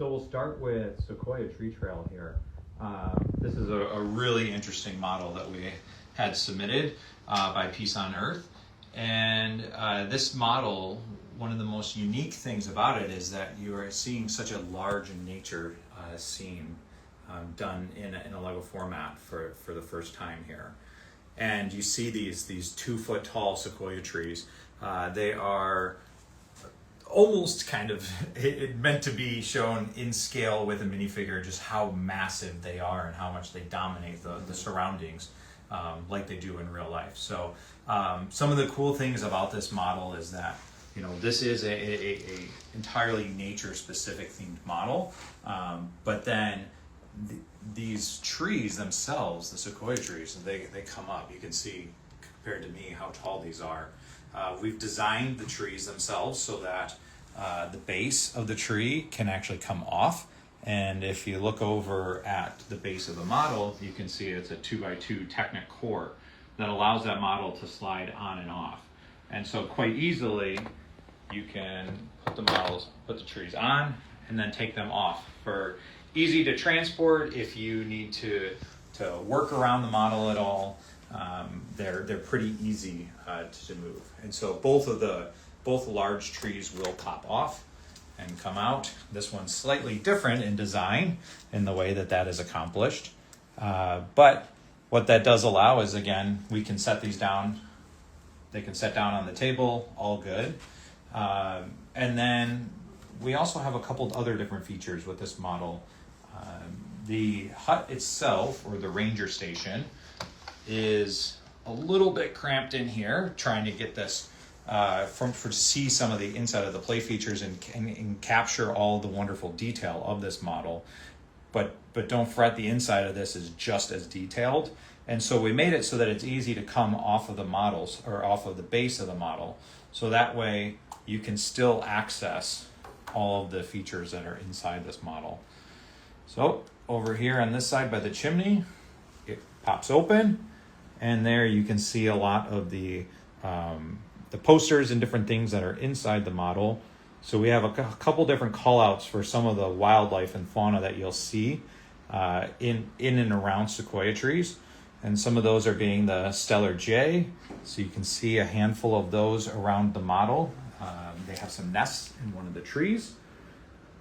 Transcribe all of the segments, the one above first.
So we'll start with Sequoia tree trail here. This is a really interesting model that we had submitted by Peace on Earth. And this model, one of the most unique things about it is that you are seeing such a large nature scene done in a Lego format for the first time here. And you see these 2 foot tall sequoia trees. They are almost kind of meant to be shown in scale with a minifigure, just how massive they are and how much they dominate the surroundings like they do in real life. So some of the cool things about this model is that, you know, this is a entirely nature specific themed model, but then these trees themselves, the sequoia trees, they come up. You can see compared to me how tall these are. We've designed the trees themselves so that the base of the tree can actually come off. And if you look over at the base of the model, you can see it's a 2x2 Technic core that allows that model to slide on and off. And so quite easily, you can put the trees on and then take them off for easy to transport. If you need to work around the model at all, they're pretty easy to move. And so both large trees will pop off and come out. This one's slightly different in design in the way that is accomplished. But what that does allow is, again, we can set these down. They can set down on the table, all good. And then we also have a couple other different features with this model. The hut itself, or the ranger station, is a little bit cramped in here, trying to get this to see some of the inside of the play features and capture all the wonderful detail of this model. But don't fret, the inside of this is just as detailed. And so we made it so that it's easy to come off of the models or off of the base of the model. So that way you can still access all of the features that are inside this model. So over here on this side by the chimney, it pops open, and there you can see a lot of the posters and different things that are inside the model. So we have a couple different call outs for some of the wildlife and fauna that you'll see in and around sequoia trees. And some of those are being the stellar jay. So you can see a handful of those around the model. They have some nests in one of the trees.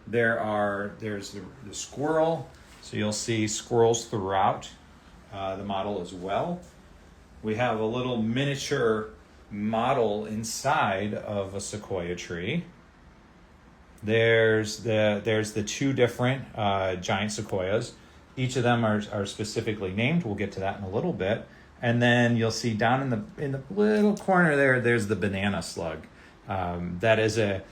There's the squirrel. So you'll see squirrels throughout the model as well. We have a little miniature model inside of a sequoia tree. There's the 2 different giant sequoias. Each of them are specifically named. We'll get to that in a little bit. And then you'll see down in the little corner there's the banana slug. That is a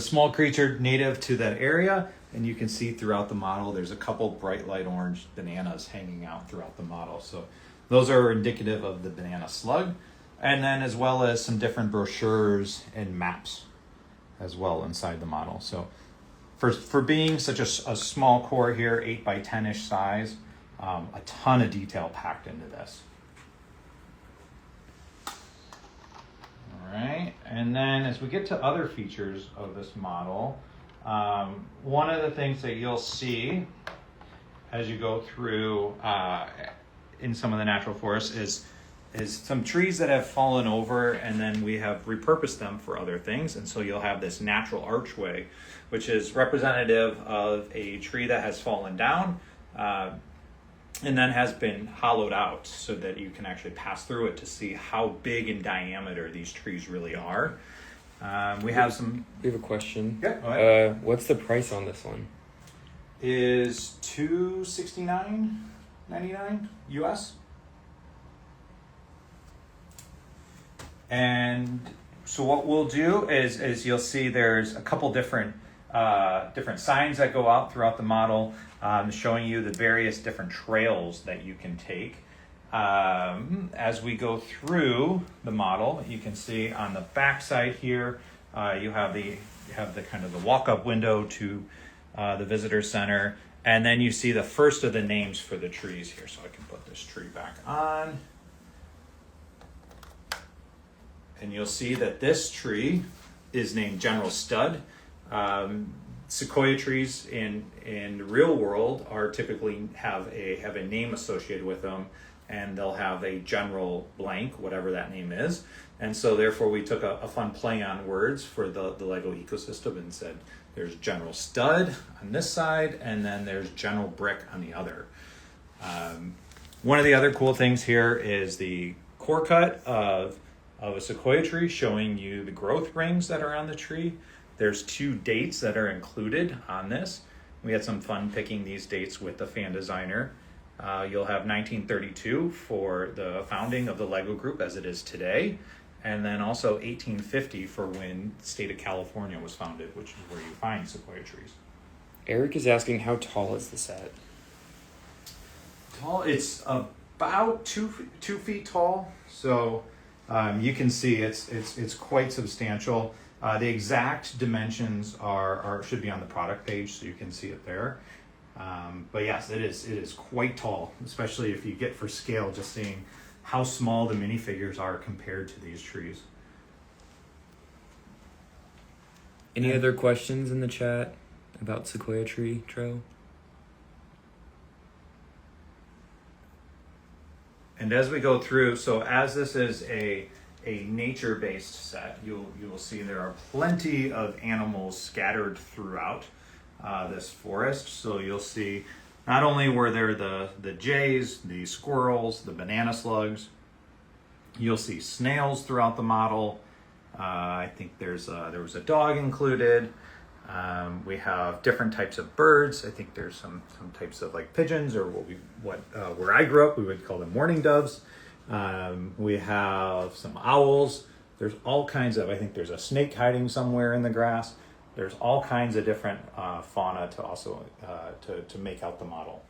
small creature native to that area, and you can see throughout the model there's a couple bright light orange bananas hanging out throughout the model. So those are indicative of the banana slug. And then as well as some different brochures and maps as well inside the model. So for being such a small core here, 8 by 10-ish size, a ton of detail packed into this. All right, and then as we get to other features of this model, one of the things that you'll see as you go through in some of the natural forests is some trees that have fallen over, and then we have repurposed them for other things. And so you'll have this natural archway, which is representative of a tree that has fallen down and then has been hollowed out so that you can actually pass through it to see how big in diameter these trees really are. We have a question. Yeah, go ahead. What's the price on this one? Is $269.99 US. And so what we'll do is you'll see there's a couple different signs that go out throughout the model, showing you the various different trails that you can take. As we go through the model, you can see on the back side here, you have the kind of the walk-up window to the visitor center, and then you see the first of the names for the trees here. So I can put this tree back on. And you'll see that this tree is named General Stud. Sequoia trees in the real world are typically have a name associated with them, and they'll have a general blank, whatever that name is. And so therefore we took a fun play on words for the Lego ecosystem and said there's general stud on this side, and then there's general brick on the other. One of the other cool things here is the core cut of a sequoia tree, showing you the growth rings that are on the tree. There's 2 dates that are included on this. We had some fun picking these dates with the fan designer. You'll have 1932 for the founding of the Lego group as it is today, and then also 1850 for when the state of California was founded, which is where you find sequoia trees. Eric is asking, how tall is the set? Tall, it's about 2 feet tall, so you can see it's quite substantial. The exact dimensions should be on the product page, so you can see it there. But yes, it is quite tall, especially if you get for scale, just seeing how small the minifigures are compared to these trees. Any other questions in the chat about Sequoia tree trail? And as we go through, so as this is a nature-based set, you will see there are plenty of animals scattered throughout this forest. So you'll see not only were there the jays, the squirrels, the banana slugs, you'll see snails throughout the model. I think there was a dog included. We have different types of birds. I think there's some types of like pigeons, or where I grew up we would call them mourning doves. We have some owls. There's all kinds of, I think there's a snake hiding somewhere in the grass. There's all kinds of different fauna to also to make out the model.